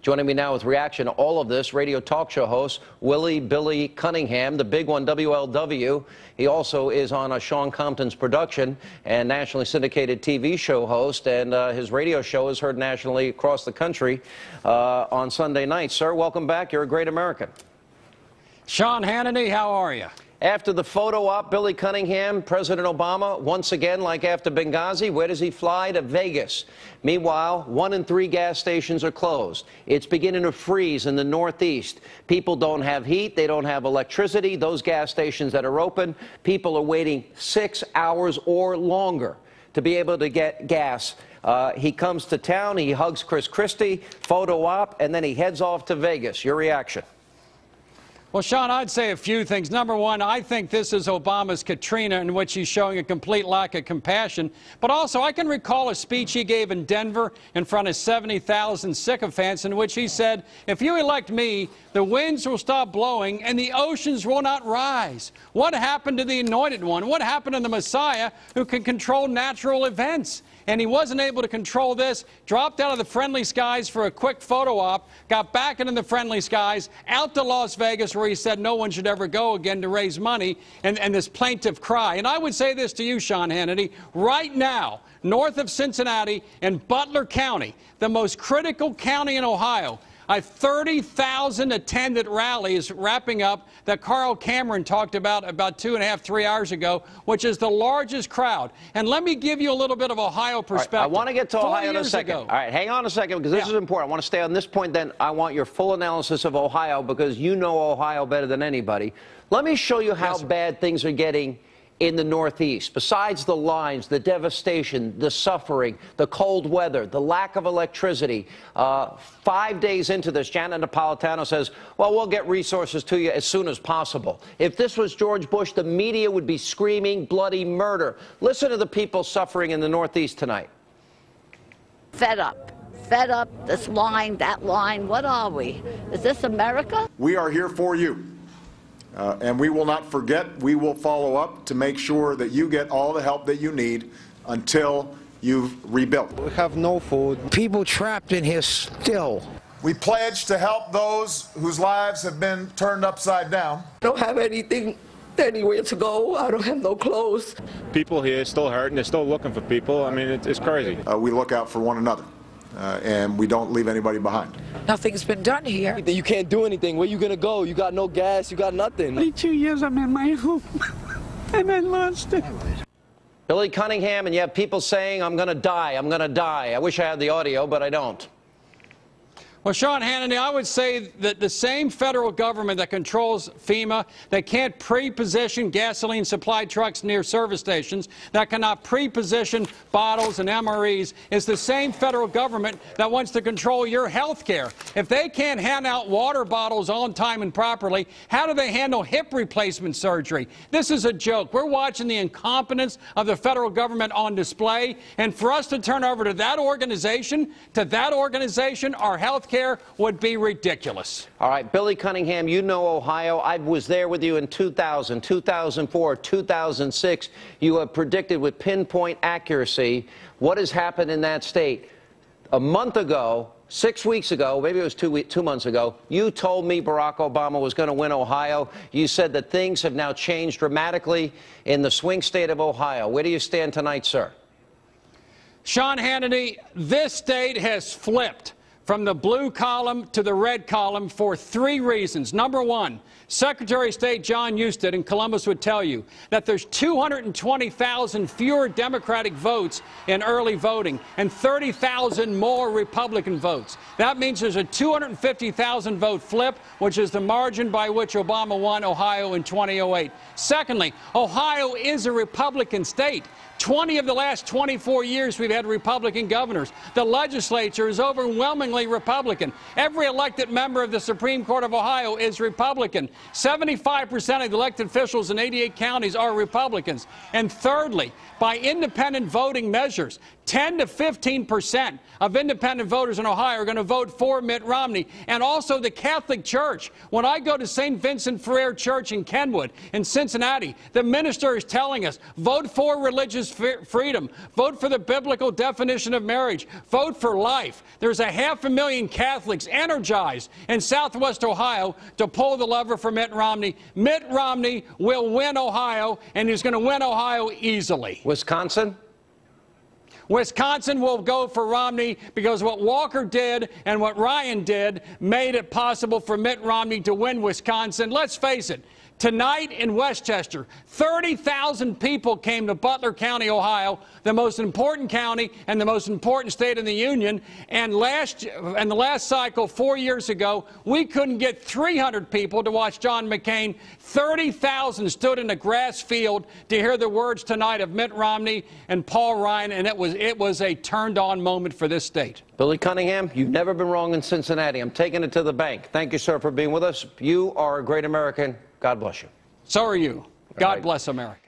Joining me now with reaction to all of this, radio talk show host Billy Cunningham, the big one, WLW. He also is on a Sean Compton's production and nationally syndicated TV show host, and his radio show is heard nationally across the country on Sunday nights. Sir, welcome back. You're a great American. Sean Hannity, how are you? After the photo op, Billy Cunningham, President Obama, once again, like after Benghazi, where does he fly? To Vegas. Meanwhile, 1 in 3 gas stations are closed. It's beginning to freeze in the Northeast. People don't have heat. They don't have electricity. Those gas stations that are open, people are waiting 6 hours or longer to be able to get gas. He comes to town, he hugs Chris Christie, photo op, and then he heads off to Vegas. Your reaction? Well, Sean, I'd say a few things. Number one, I think this is Obama's Katrina, in which he's showing a complete lack of compassion. But also, I can recall a speech he gave in Denver in front of 70,000 sycophants in which he said, if you elect me, the winds will stop blowing and the oceans will not rise. What happened to the anointed one? What happened to the Messiah who can control natural events? And he wasn't able to control this, dropped out of the friendly skies for a quick photo op, got back into the friendly skies, out to Las Vegas, where he said no one should ever go again to raise money, and this plaintive cry. And I would say this to you, Sean Hannity, right now, north of Cincinnati in Butler County, the most critical county in Ohio, a 30,000 attended rally is wrapping up that Carl Cameron talked about 2.5, 3 hours ago, which is the largest crowd. And let me give you a little bit of Ohio perspective. Right, I want to get to Ohio in a second. All right, hang on a second, because this is important. I want to stay on this point, then I want your full analysis of Ohio, because you know Ohio better than anybody. Let me show you how bad things are getting in the Northeast. Besides the lines, the devastation, the suffering, the cold weather, the lack of electricity. 5 days into this, Janet Napolitano says, well, we'll get resources to you as soon as possible. If this was George Bush, the media would be screaming bloody murder. Listen to the people suffering in the Northeast tonight. Fed up, this line, that line. What are we? Is this America? We are here for you. And we will not forget. We will follow up to make sure that you get all the help that you need until you've rebuilt. We have no food. People trapped in here still. We pledge to help those whose lives have been turned upside down. I don't have anything, anywhere to go. I don't have no clothes. People here are still hurting. They're still looking for people. I mean, it's crazy. We look out for one another, and we don't leave anybody behind. Nothing's been done here. You can't do anything. Where you gonna go? You got no gas. You got nothing. 22 years I'm in my home, and I lost it. Billy Cunningham, and you have people saying, I'm going to die, I'm going to die. I wish I had the audio, but I don't. Well, Sean Hannity, I would say that the same federal government that controls FEMA, that can't pre-position gasoline supply trucks near service stations, that cannot pre-position bottles and MREs, is the same federal government that wants to control your health care. If they can't hand out water bottles on time and properly, how do they handle hip replacement surgery? This is a joke. We're watching the incompetence of the federal government on display, and for us to turn over to that organization, our health care would be ridiculous. All right, Billy Cunningham, you know Ohio. I was there with you in 2000, 2004, 2006. You have predicted with pinpoint accuracy what has happened in that state. A month ago, 6 weeks ago, maybe it was 2 months ago, you told me Barack Obama was going to win Ohio. You said that things have now changed dramatically in the swing state of Ohio. Where do you stand tonight, sir? Sean Hannity, this state has flipped from the blue column to the red column for 3 reasons. Number one, Secretary of State John Husted in Columbus would tell you that there's 220,000 fewer Democratic votes in early voting and 30,000 more Republican votes. That means there's a 250,000 vote flip, which is the margin by which Obama won Ohio in 2008. Secondly, Ohio is a Republican state. 20 of the last 24 years we've had Republican governors. The legislature is overwhelmingly Republican. Every elected member of the Supreme Court of Ohio is Republican. 75% of the elected officials in 88 counties are Republicans. And thirdly, by independent voting measures, 10 to 15% of independent voters in Ohio are going to vote for Mitt Romney. And also the Catholic Church. When I go to St. Vincent Ferrer Church in Kenwood, in Cincinnati, the minister is telling us, vote for religious freedom, vote for the biblical definition of marriage, vote for life. There's 500,000 Catholics energized in Southwest Ohio to pull the lever for Mitt Romney. Mitt Romney will win Ohio, and he's going to win Ohio easily. Wisconsin? Wisconsin will go for Romney because what Walker did and what Ryan did made it possible for Mitt Romney to win Wisconsin. Let's face it. Tonight in Westchester, 30,000 people came to Butler County, Ohio, the most important county and the most important state in the Union. And the last cycle, 4 years ago, we couldn't get 300 people to watch John McCain. 30,000 stood in a grass field to hear the words tonight of Mitt Romney and Paul Ryan, and it was a turned-on moment for this state. Billy Cunningham, you've never been wrong in Cincinnati. I'm taking it to the bank. Thank you, sir, for being with us. You are a great American. God bless you. So are you. God bless America.